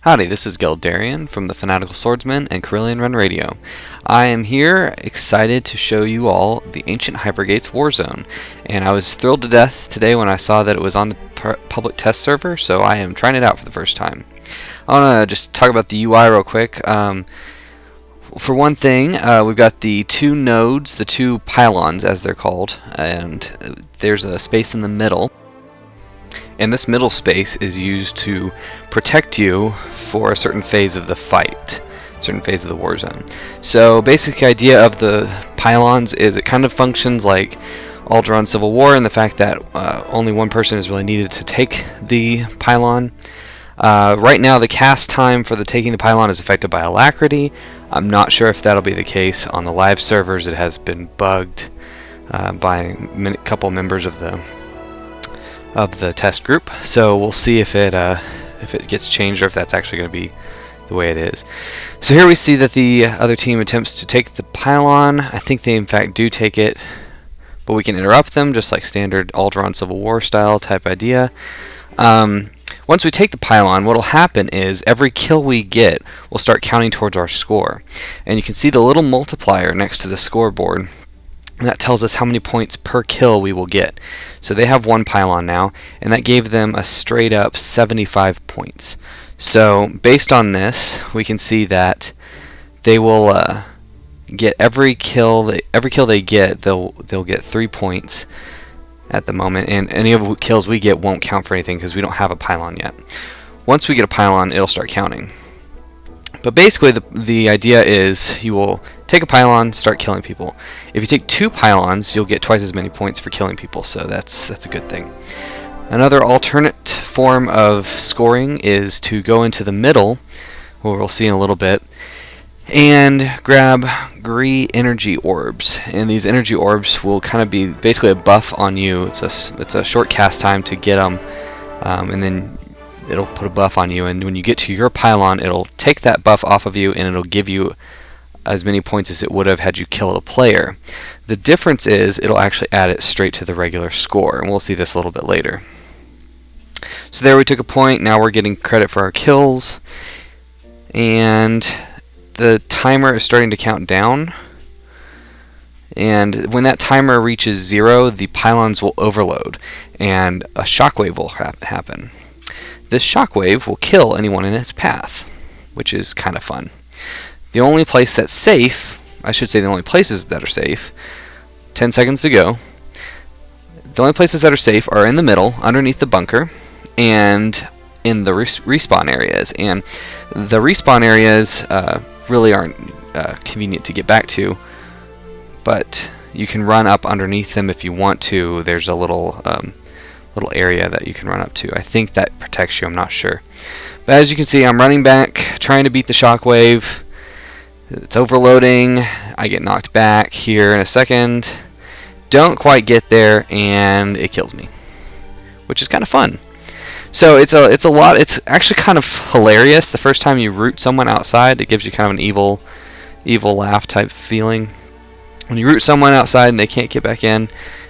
Howdy, this is Geldarion from the Fanatical Swordsman and Carillion Run Radio. I am here excited to show you all the Ancient Hypergates Warzone, and I was thrilled to death today when I saw that it was on the public test server, so I am trying it out for the first time. I want to just talk about the UI real quick. For one thing, we've got the two nodes, the two pylons as they're called, and there's a space in the middle. And this middle space is used to protect you for a certain phase of the fight, a certain phase of the war zone. So basic idea of the pylons is it kind of functions like Alderaan Civil War in the fact that only one person is really needed to take the pylon. Right now the cast time for the taking the pylon is affected by alacrity. I'm not sure if that'll be the case on the live servers. It has been bugged by a couple members of the test group, so we'll see if it gets changed or if that's actually going to be the way it is. So here we see that the other team attempts to take the pylon. I think they in fact do take it, but we can interrupt them just like standard Alderaan Civil War style type idea. Once we take the pylon, what will happen is every kill we get will start counting towards our score, and you can see the little multiplier next to the scoreboard. And that tells us how many points per kill we will get. So they have one pylon now, and that gave them a straight up 75 points. So based on this, we can see that they will get every kill they get, they'll get 3 points at the moment, and any of the kills we get won't count for anything because we don't have a pylon yet. Once we get a pylon, it'll start counting. But basically the idea is you will take a pylon, start killing people. If you take 2 pylons, you'll get twice as many points for killing people, so that's a good thing. Another alternate form of scoring is to go into the middle, where we'll see in a little bit, and grab Gree Energy Orbs. And these energy orbs will kind of be basically a buff on you. It's a short cast time to get them, and then it'll put a buff on you, and when you get to your pylon, it'll take that buff off of you, and it'll give you as many points as it would have had you killed a player. The difference is it'll actually add it straight to the regular score, and we'll see this a little bit later. So there we took a point, now we're getting credit for our kills, and the timer is starting to count down, and when that timer reaches 0, the pylons will overload, and a shockwave will happen. This shockwave will kill anyone in its path, which is kind of fun. The only place that's safe, I should say the only places that are safe, 10 seconds to go, the only places that are safe are in the middle, underneath the bunker, and in the respawn areas. And the respawn areas really aren't convenient to get back to, but you can run up underneath them if you want to. There's a little area that you can run up to. I think that protects you, I'm not sure. But as you can see, I'm running back, trying to beat the shockwave. It's overloading. I get knocked back here in a second. Don't quite get there, and it kills me, which is kind of fun. So it's a lot. It's actually kind of hilarious. The first time you root someone outside, it gives you kind of an evil laugh type feeling. When you root someone outside and they can't get back in,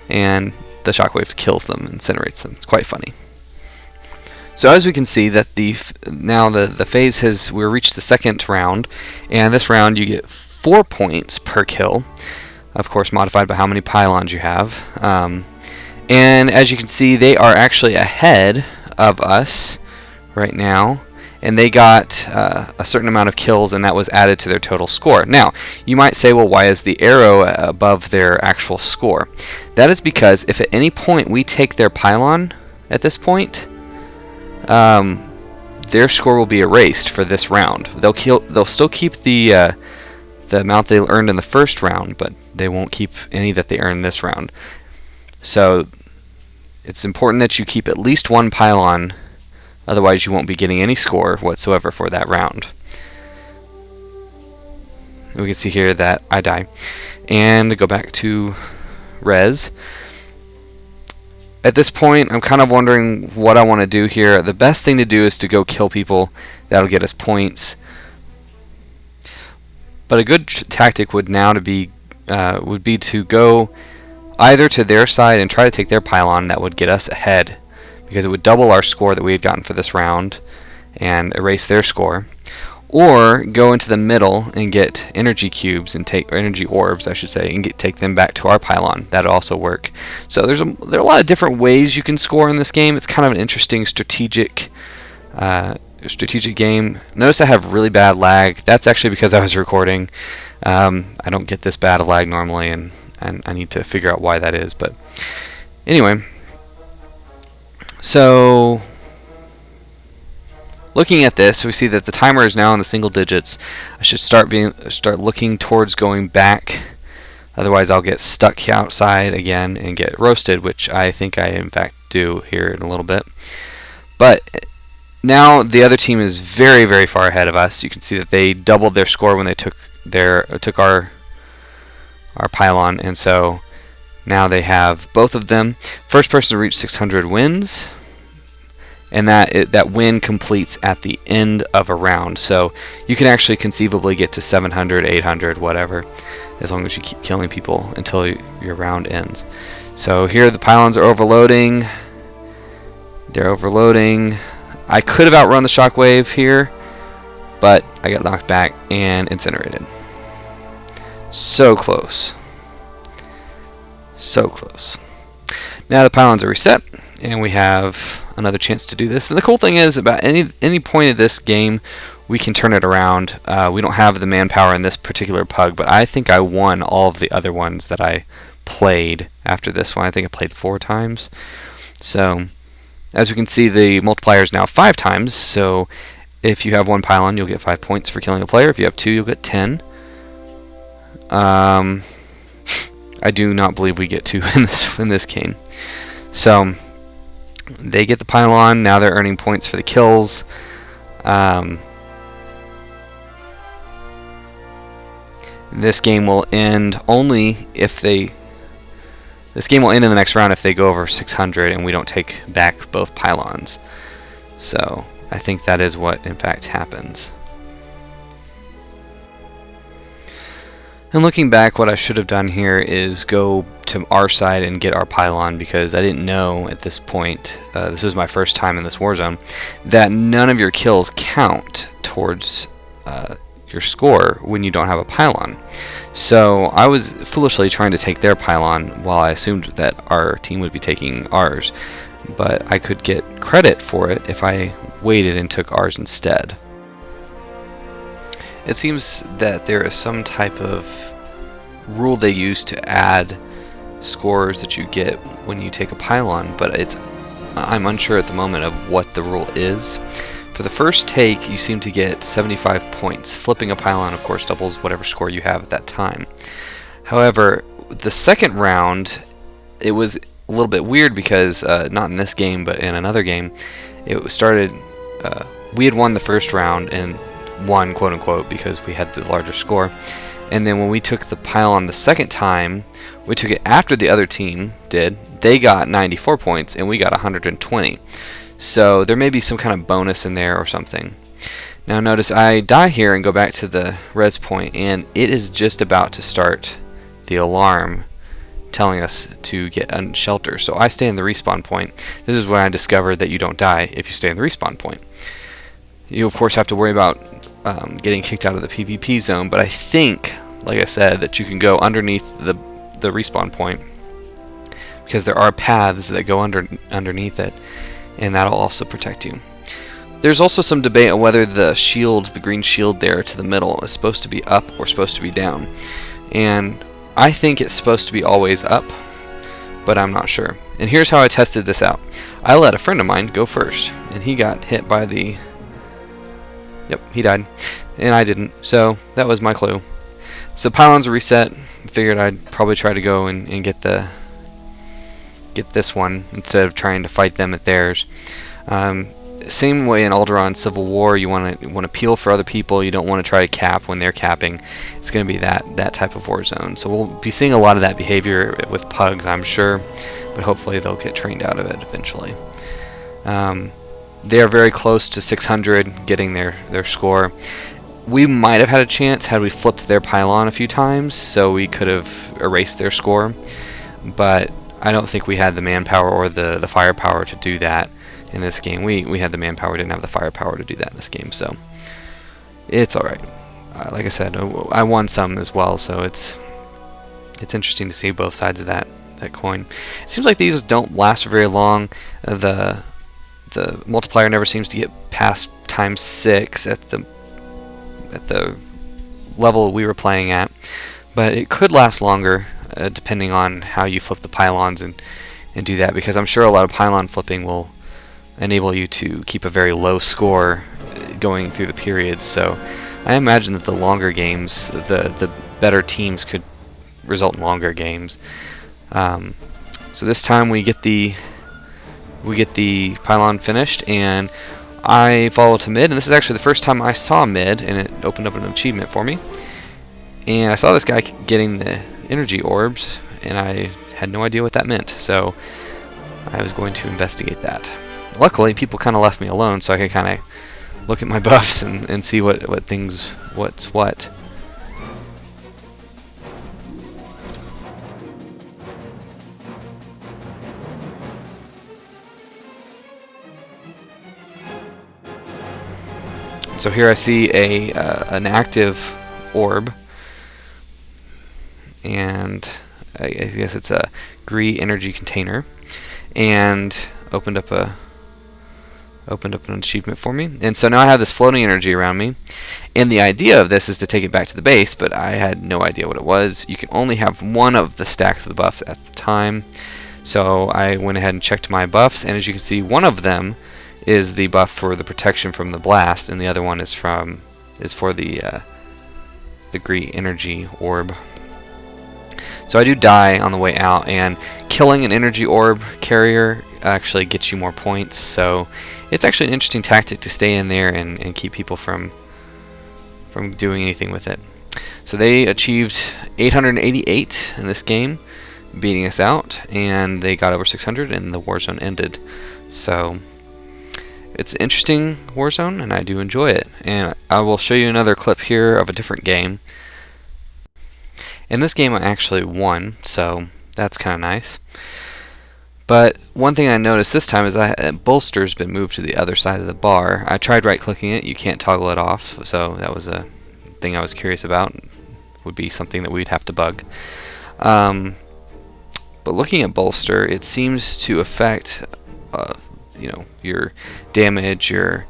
and the shockwave kills them, incinerates them. It's quite funny. So as we can see that now the phase has, we've reached the second round, and this round you get 4 points per kill, of course modified by how many pylons you have. And as you can see, they are actually ahead of us right now, and they got a certain amount of kills, and that was added to their total score. Now, you might say, well, why is the arrow above their actual score? That is because if at any point we take their pylon at this point, their score will be erased for this round. They'll still keep the amount they earned in the first round, but they won't keep any that they earned this round. So it's important that you keep at least one pylon, otherwise you won't be getting any score whatsoever for that round. We can see here that I die. And go back to res. At this point, I'm kind of wondering what I want to do here. The best thing to do is to go kill people. That'll get us points. But a good tactic would be to go either to their side and try to take their pylon. That would get us ahead, because it would double our score that we had gotten for this round, and erase their score, or go into the middle and get energy cubes and take, or energy orbs, I should say, and take them back to our pylon. That'll also work. So there are a lot of different ways you can score in this game. It's kind of an interesting strategic game. Notice I have really bad lag. That's actually because I was recording. I don't get this bad of lag normally, and I need to figure out why that is. But anyway, so looking at this, we see that the timer is now in the single digits. I should start looking towards going back. Otherwise, I'll get stuck outside again and get roasted, which I think I in fact do here in a little bit. But now the other team is very, very far ahead of us. You can see that they doubled their score when they took our pylon, and so now they have both of them. First person to reach 600 wins. And that win completes at the end of a round. So you can actually conceivably get to 700, 800, whatever, as long as you keep killing people until your round ends. So here the pylons are overloading. They're overloading. I could have outrun the shockwave here, but I got knocked back and incinerated. So close. So close. Now the pylons are reset, and we have another chance to do this. And the cool thing is, about any point of this game, we can turn it around. We don't have the manpower in this particular pug, but I think I won all of the other ones that I played after this one. I think I played 4 times. So as we can see, the multiplier is now 5 times. So if you have 1 pylon, you'll get 5 points for killing a player. If you have 2, you'll get 10. I do not believe we get 2 in this game. So they get the pylon. Now they're earning points for the kills. This game will end only if they. This game will end in the next round if they go over 600 and we don't take back both pylons. So I think that is what in fact happens. And looking back, what I should have done here is go to our side and get our pylon, because I didn't know at this point, this was my first time in this war zone, that none of your kills count towards your score when you don't have a pylon. So I was foolishly trying to take their pylon while I assumed that our team would be taking ours, but I could get credit for it if I waited and took ours instead. It seems that there is some type of rule they use to add scores that you get when you take a pylon, but I'm unsure at the moment of what the rule is. For the first take, you seem to get 75 points. Flipping a pylon, of course, doubles whatever score you have at that time. However, the second round, it was a little bit weird because, not in this game, but in another game, it started, we had won the first round and won, quote unquote, because we had the larger score. And then when we took the pylon the second time, we took it after the other team did. They got 94 points and we got 120. So there may be some kind of bonus in there or something. Now notice I die here and go back to the res point, and it is just about to start the alarm telling us to get a shelter. So I stay in the respawn point. This is when I discovered that you don't die if you stay in the respawn point. You of course have to worry about getting kicked out of the PvP zone, but I think, like I said, that you can go underneath the respawn point, because there are paths that go underneath it, and that'll also protect you. There's also some debate on whether the shield, the green shield there to the middle, is supposed to be up or supposed to be down, and I think it's supposed to be always up, but I'm not sure. And here's how I tested this out. I let a friend of mine go first, and he got hit by the... Yep, he died, and I didn't, so that was my clue. So pylons are reset. Figured I'd probably try to go and get this one instead of trying to fight them at theirs. Same way in Alderaan Civil War, you want to peel for other people. You don't want to try to cap when they're capping. It's going to be that type of war zone. So we'll be seeing a lot of that behavior with pugs, I'm sure, but hopefully they'll get trained out of it eventually. They are very close to 600 getting their score. We might have had a chance had we flipped their pylon a few times, so we could have erased their score, but I don't think we had the manpower or the firepower to do that, in this game. We had the manpower, didn't have the firepower to do that in this game, so it's alright. Like I said, I won some as well, so it's interesting to see both sides of that coin. It seems like these don't last very long. The multiplier never seems to get past times 6 at the level we were playing at, but it could last longer depending on how you flip the pylons and do that, because I'm sure a lot of pylon flipping will enable you to keep a very low score going through the periods. So I imagine that the longer games, the better teams could result in longer games. So this time we get the pylon finished, and I follow to mid, and this is actually the first time I saw mid, and it opened up an achievement for me. And I saw this guy getting the energy orbs, and I had no idea what that meant, so I was going to investigate that. Luckily, people kind of left me alone, so I could kind of look at my buffs and see what's what. So here I see an active orb, and I guess it's a Gree Energy container, and opened up an achievement for me. And so now I have this floating energy around me, and the idea of this is to take it back to the base, but I had no idea what it was. You can only have one of the stacks of the buffs at the time, so I went ahead and checked my buffs, and as you can see, one of them is the buff for the protection from the blast, and the other one is for the Gree Energy Orb. So I do die on the way out, and killing an energy orb carrier actually gets you more points, so it's actually an interesting tactic to stay in there and keep people from doing anything with it. So they achieved 888 in this game, beating us out, and they got over 600, and the war zone ended. So it's an interesting war zone, and I do enjoy it. And I will show you another clip here of a different game. In this game I actually won, so that's kind of nice. But one thing I noticed this time is Bolster's been moved to the other side of the bar. I tried right-clicking it, you can't toggle it off, so that was a thing I was curious about. Would be something that we'd have to bug. But looking at Bolster, it seems to affect your damage, your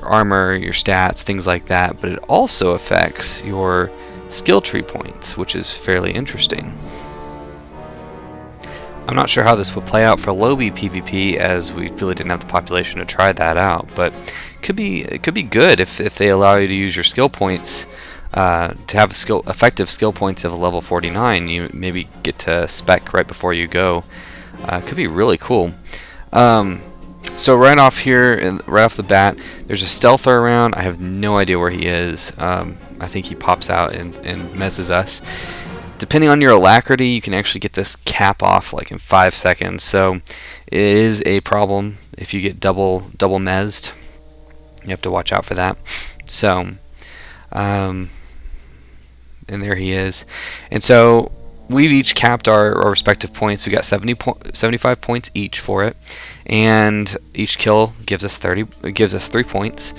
armor, your stats, things like that, but it also affects your skill tree points, which is fairly interesting. I'm not sure how this would play out for lobby PvP, as we really didn't have the population to try that out, but it could be good if they allow you to use your skill points to have effective skill points of a level 49. You maybe get to spec right before you go. Could be really cool. So right off here, right off the bat, there's a stealther around. I have no idea where he is. I think he pops out and messes us. Depending on your alacrity, you can actually get this cap off like in 5 seconds. So it is a problem if you get double mezzed. You have to watch out for that. So, and there he is. And so we've each capped our respective points. We got 75 points each for it, and each kill gives us 3 points.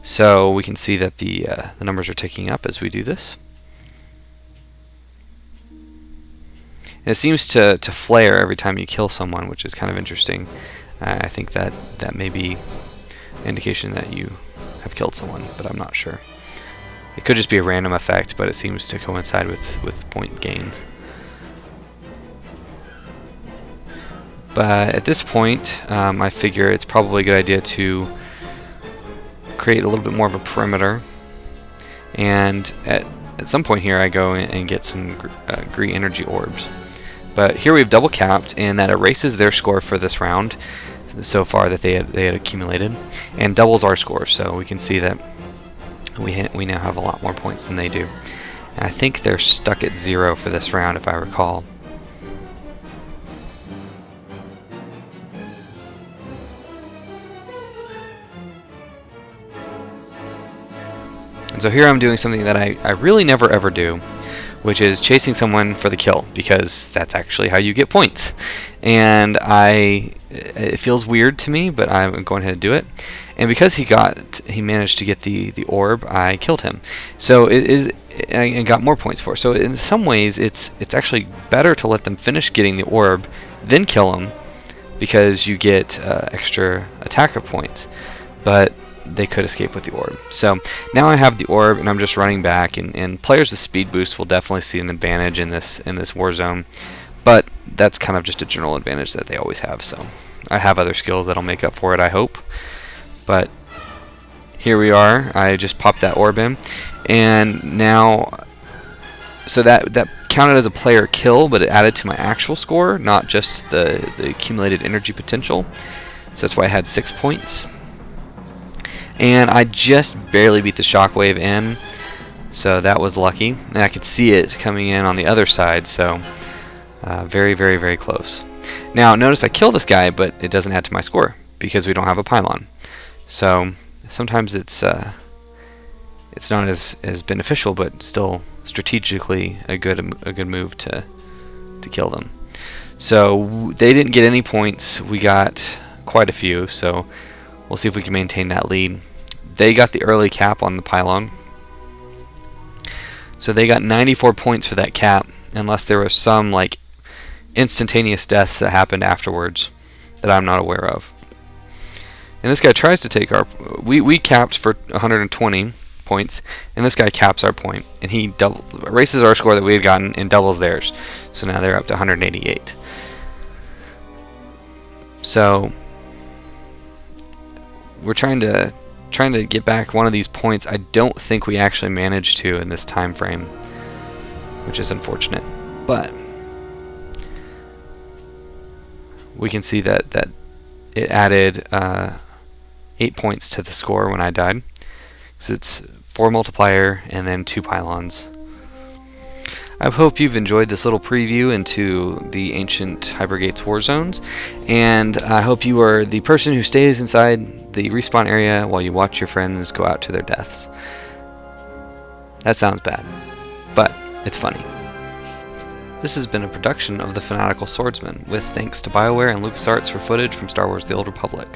So we can see that the numbers are ticking up as we do this. And it seems to flare every time you kill someone, which is kind of interesting. I think that may be an indication that you have killed someone, but I'm not sure. It could just be a random effect, but it seems to coincide with point gains. But at this point, I figure it's probably a good idea to create a little bit more of a perimeter. And at some point here, I go and get some Gree Energy Orbs. But here we've double capped, and that erases their score for this round so far that they had accumulated, and doubles our score. So we can see that we now have a lot more points than they do. And I think they're stuck at 0 for this round, if I recall. And so here I'm doing something that I really never ever do, which is chasing someone for the kill, because that's actually how you get points. And it feels weird to me, but I'm going ahead and do it. And because he managed to get the orb, I killed him. So and got more points for it. So in some ways, it's actually better to let them finish getting the orb, then kill them, because you get extra attacker points. But they could escape with the orb. So now I have the orb, and I'm just running back. And players with speed boost will definitely see an advantage in this war zone. But that's kind of just a general advantage that they always have. So I have other skills that'll make up for it, I hope. But here we are. I just popped that orb in, and now, so that counted as a player kill, but it added to my actual score, not just the accumulated energy potential. So that's why I had 6 points. And I just barely beat the shockwave in, so that was lucky. And I could see it coming in on the other side, so very, very, very close. Now notice I kill this guy, but it doesn't add to my score because we don't have a pylon. So sometimes it's not as beneficial, but still strategically a good move to kill them. So they didn't get any points. We got quite a few. So we'll see if we can maintain that lead. They got the early cap on the pylon. So they got 94 points for that cap, unless there was some like instantaneous deaths that happened afterwards that I'm not aware of. And this guy tries to take our... We capped for 120 points, and this guy caps our point, and he erases our score that we had gotten and doubles theirs. So now they're up to 188. So we're trying to get back one of these points. I don't think we actually managed to in this time frame, which is unfortunate. But we can see that it added 8 points to the score when I died. So it's 4 multiplier and then 2 pylons. I hope you've enjoyed this little preview into the ancient Hypergates war zones, and I hope you are the person who stays inside the respawn area while you watch your friends go out to their deaths. That sounds bad, but it's funny. This has been a production of The Fanatical Swordsman, with thanks to BioWare and LucasArts for footage from Star Wars The Old Republic.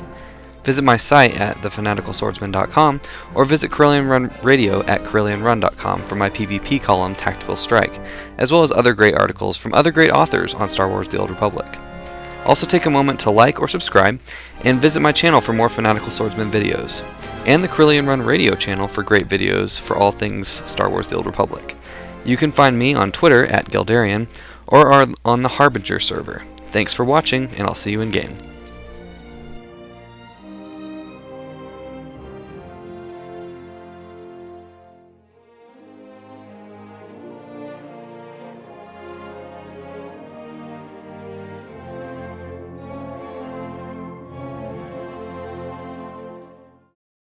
Visit my site at thefanatical.swordsman.com or visit Corellian Run Radio at CorellianRun.com for my PvP column Tactical Strike, as well as other great articles from other great authors on Star Wars The Old Republic. Also take a moment to like or subscribe, and visit my channel for more Fanatical Swordsman videos, and the Corellian Run Radio channel for great videos for all things Star Wars The Old Republic. You can find me on Twitter at Geldarion or on the Harbinger server. Thanks for watching, and I'll see you in game.